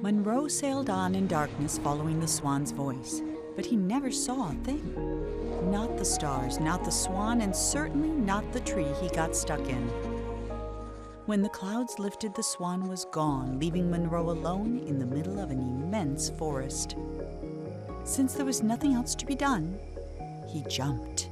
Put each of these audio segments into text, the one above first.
Monroe sailed on in darkness following the swan's voice, but he never saw a thing. Not the stars, not the swan, and certainly not the tree he got stuck in. When the clouds lifted, the swan was gone, leaving Monroe alone in the middle of an immense forest. Since there was nothing else to be done, he jumped.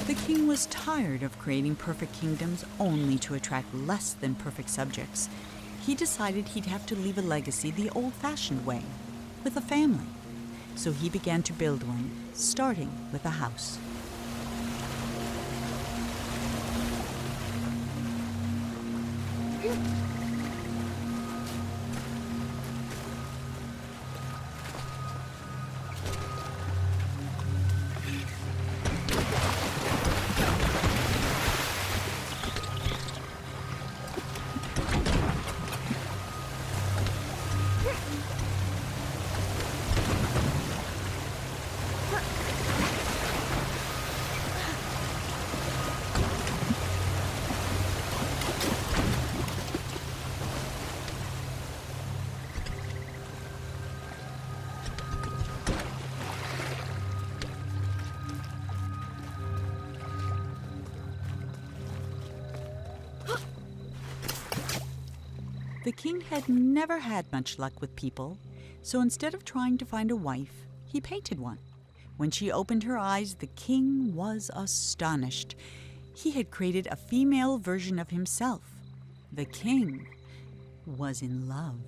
The king was tired of creating perfect kingdoms only to attract less than perfect subjects. He decided he'd have to leave a legacy the old-fashioned way, with a family. So he began to build one, starting with a house. The king had never had much luck with people, so instead of trying to find a wife, he painted one. When she opened her eyes, the king was astonished. He had created a female version of himself. The king was in love.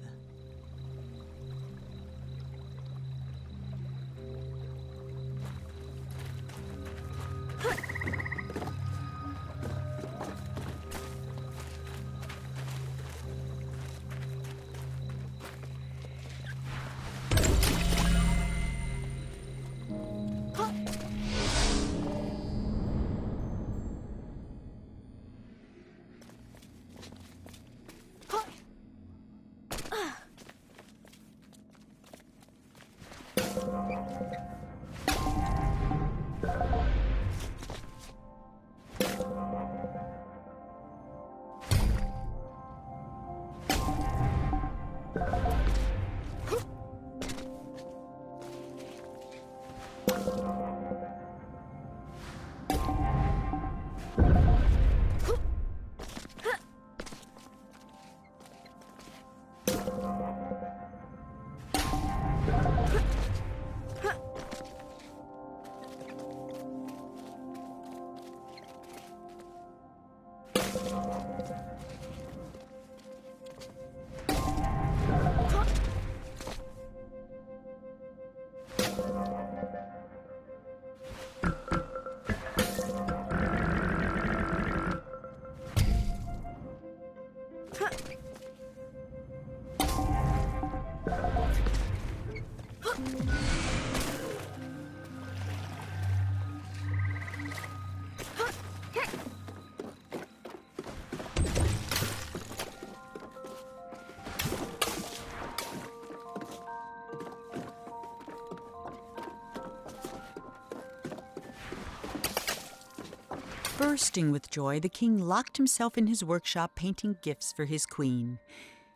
Bursting with joy, the king locked himself in his workshop painting gifts for his queen.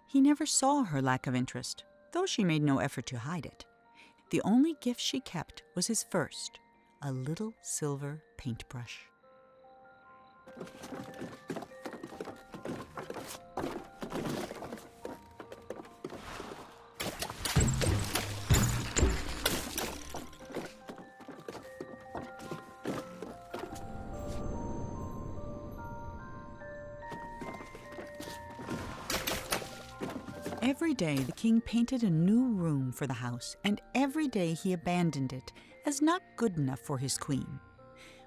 He never saw her lack of interest, though she made no effort to hide it. The only gift she kept was his first, a little silver paintbrush. Every day the king painted a new room for the house, and every day he abandoned it as not good enough for his queen.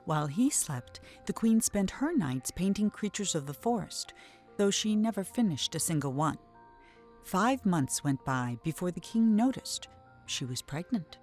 While he slept, the queen spent her nights painting creatures of the forest, though she never finished a single one. 5 months went by before the king noticed she was pregnant.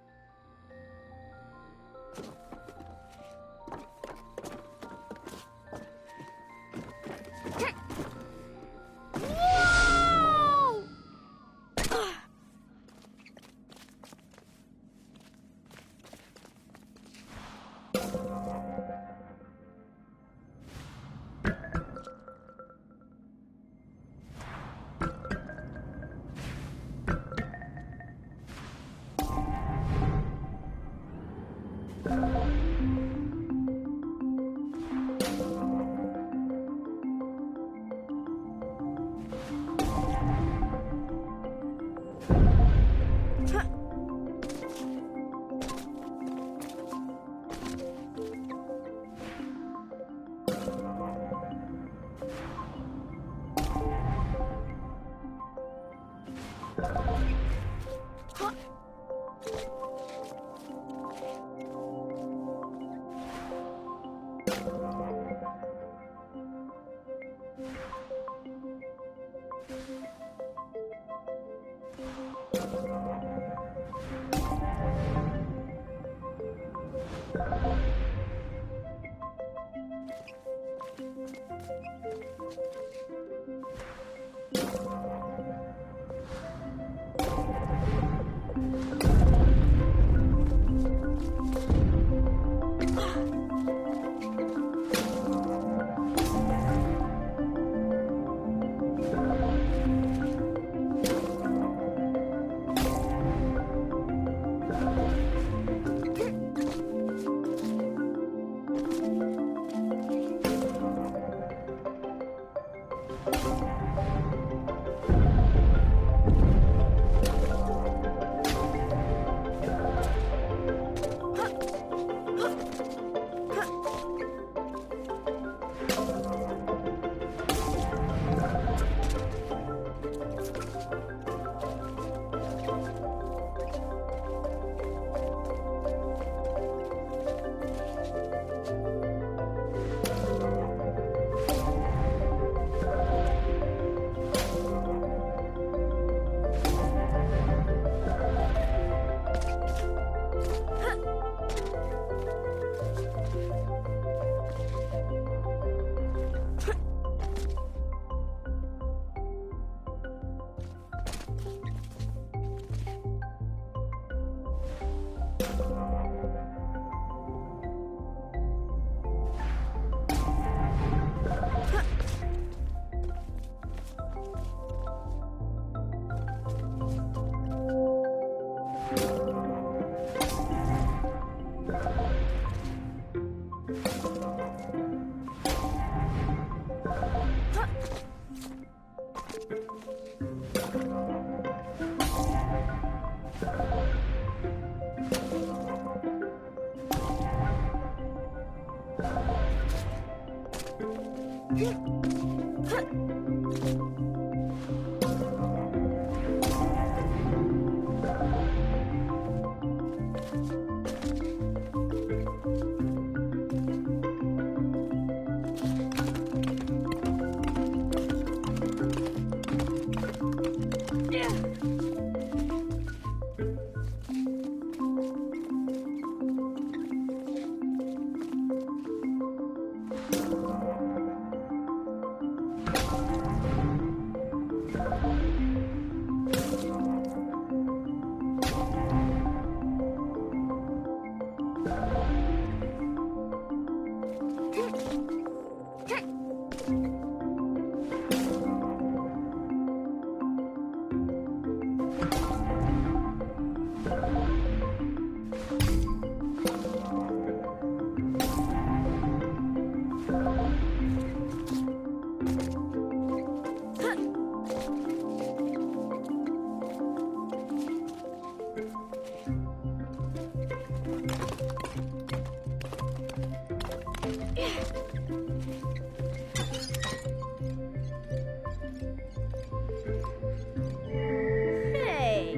Hey!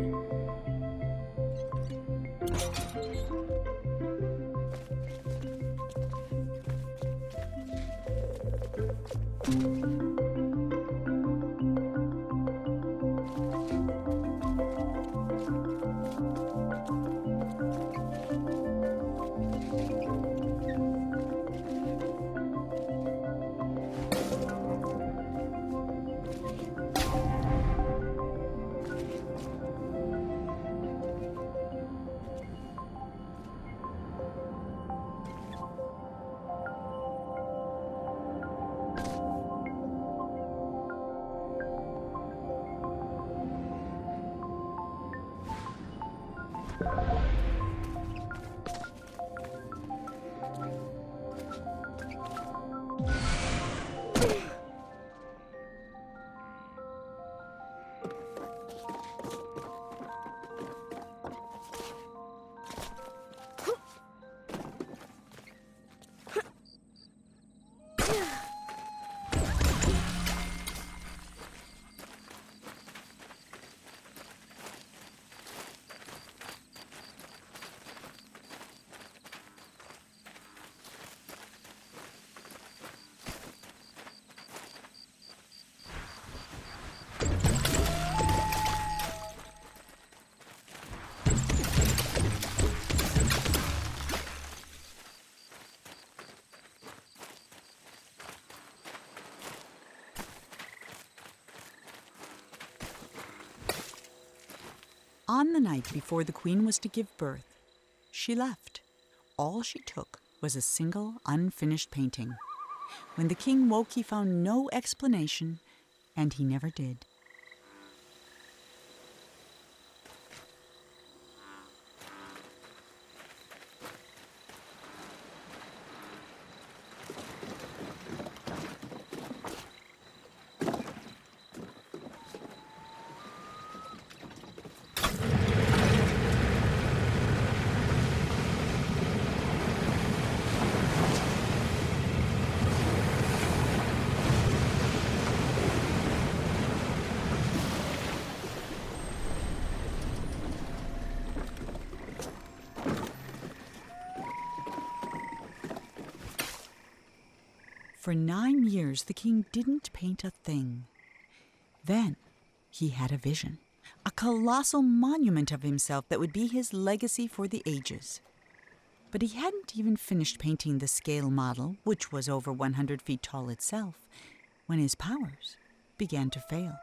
On the night before the queen was to give birth, she left. All she took was a single unfinished painting. When the king woke, he found no explanation, and he never did. For 9 years, the king didn't paint a thing. Then he had a vision, a colossal monument of himself that would be his legacy for the ages. But he hadn't even finished painting the scale model, which was over 100 feet tall itself, when his powers began to fail.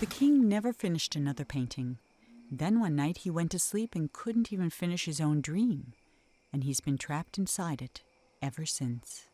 The king never finished another painting. Then one night he went to sleep and couldn't even finish his own dream, and he's been trapped inside it ever since.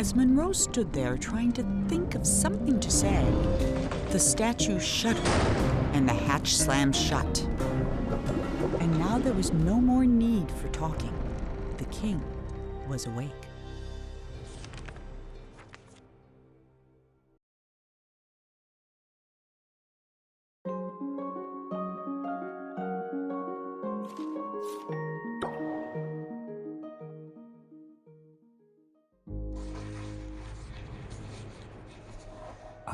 As Monroe stood there trying to think of something to say, the statue shuddered and the hatch slammed shut. And now there was no more need for talking. The king was awake.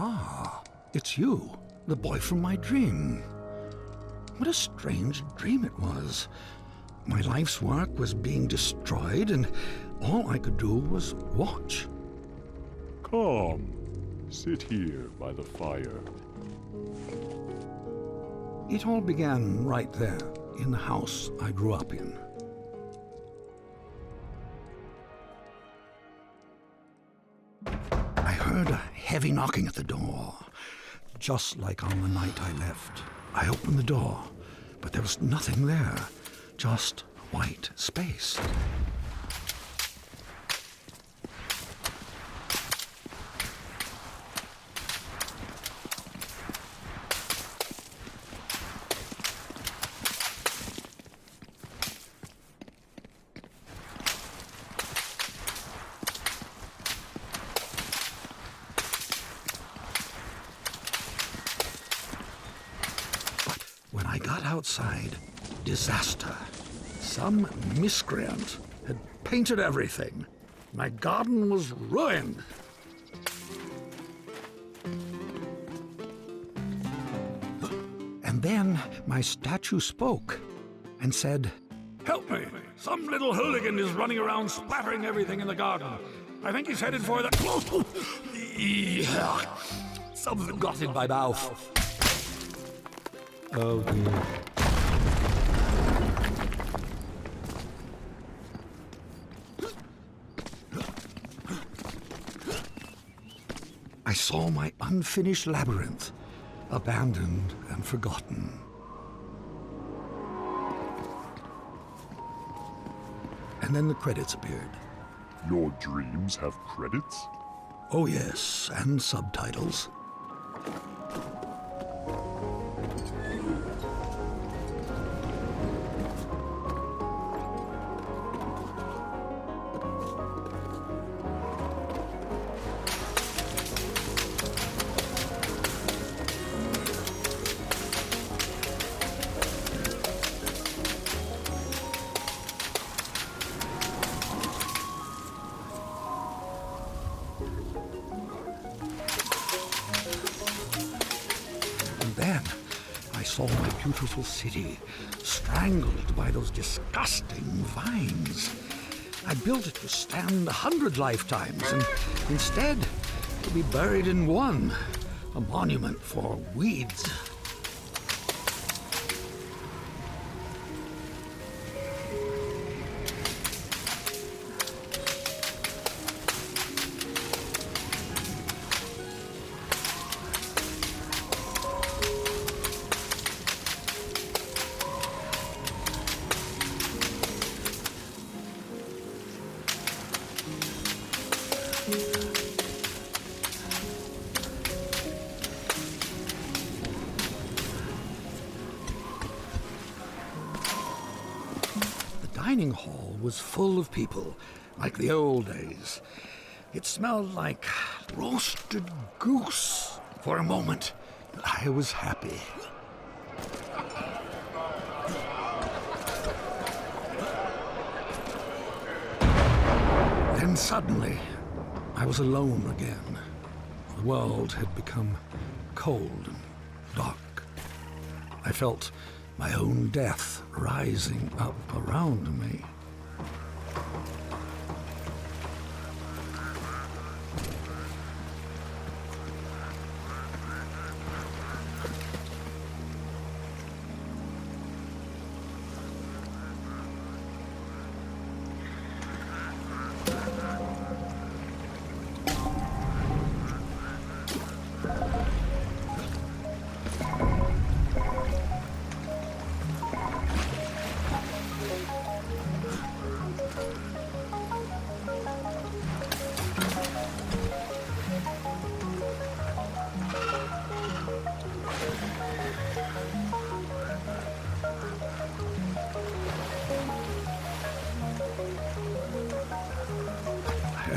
Ah, it's you, the boy from my dream. What a strange dream it was. My life's work was being destroyed, and all I could do was watch. Come, sit here by the fire. It all began right there, in the house I grew up in. I heard a heavy knocking at the door, just like on the night I left. I opened the door, but there was nothing there, just white space. When I got outside, disaster. Some miscreant had painted everything. My garden was ruined. And then my statue spoke and said, "Help me! Some little hooligan is running around splattering everything in the garden. I think he's headed for the... Something got in my mouth. Oh dear. I saw my unfinished labyrinth, abandoned and forgotten. And then the credits appeared. Your dreams have credits? Oh yes, and subtitles. Then I saw my beautiful city strangled by those disgusting vines. I built it to stand 100 lifetimes, and instead to be buried in one, a monument for weeds. The dining hall was full of people, like the old days. It smelled like roasted goose. For a moment, I was happy. Then suddenly, I was alone again. The world had become cold and dark. I felt my own death rising up around me.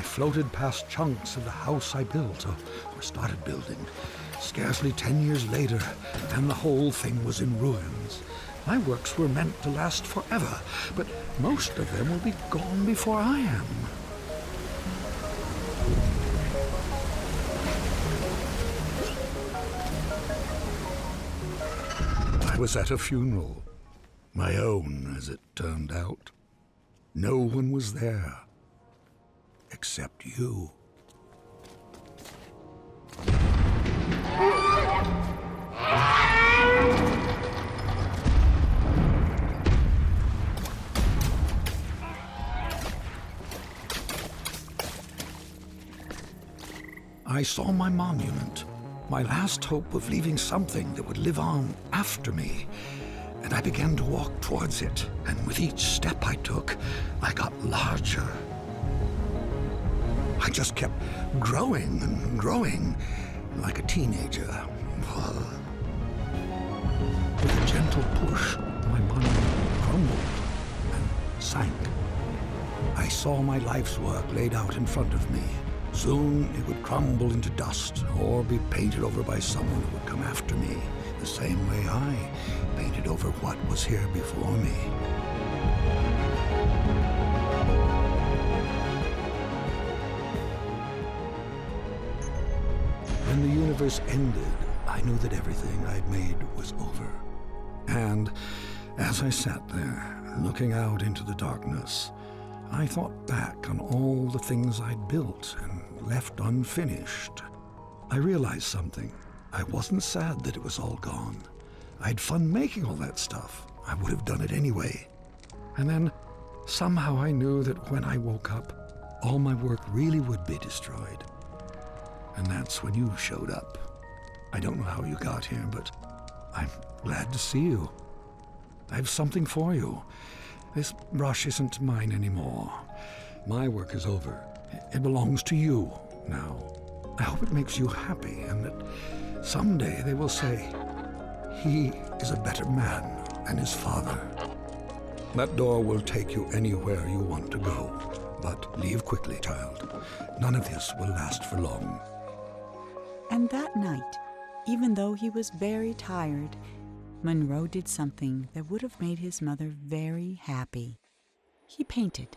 floated past chunks of the house I built, or started building. Scarcely 10 years later, and the whole thing was in ruins. My works were meant to last forever, but most of them will be gone before I am. I was at a funeral. My own, as it turned out. No one was there. Except you. I saw my monument, my last hope of leaving something that would live on after me, and I began to walk towards it, and with each step I took, I got larger. I just kept growing and growing, like a teenager. With a gentle push, my monument crumbled and sank. I saw my life's work laid out in front of me. Soon it would crumble into dust or be painted over by someone who would come after me, the same way I painted over what was here before me. When the universe ended, I knew that everything I'd made was over. And as I sat there, looking out into the darkness, I thought back on all the things I'd built and left unfinished. I realized something. I wasn't sad that it was all gone. I had fun making all that stuff. I would have done it anyway. And then, somehow I knew that when I woke up, all my work really would be destroyed. And that's when you showed up. I don't know how you got here, but I'm glad to see you. I have something for you. This brush isn't mine anymore. My work is over. It belongs to you now. I hope it makes you happy and that someday they will say, he is a better man than his father. That door will take you anywhere you want to go. But leave quickly, child. None of this will last for long. And that night, even though he was very tired, Monroe did something that would have made his mother very happy. He painted.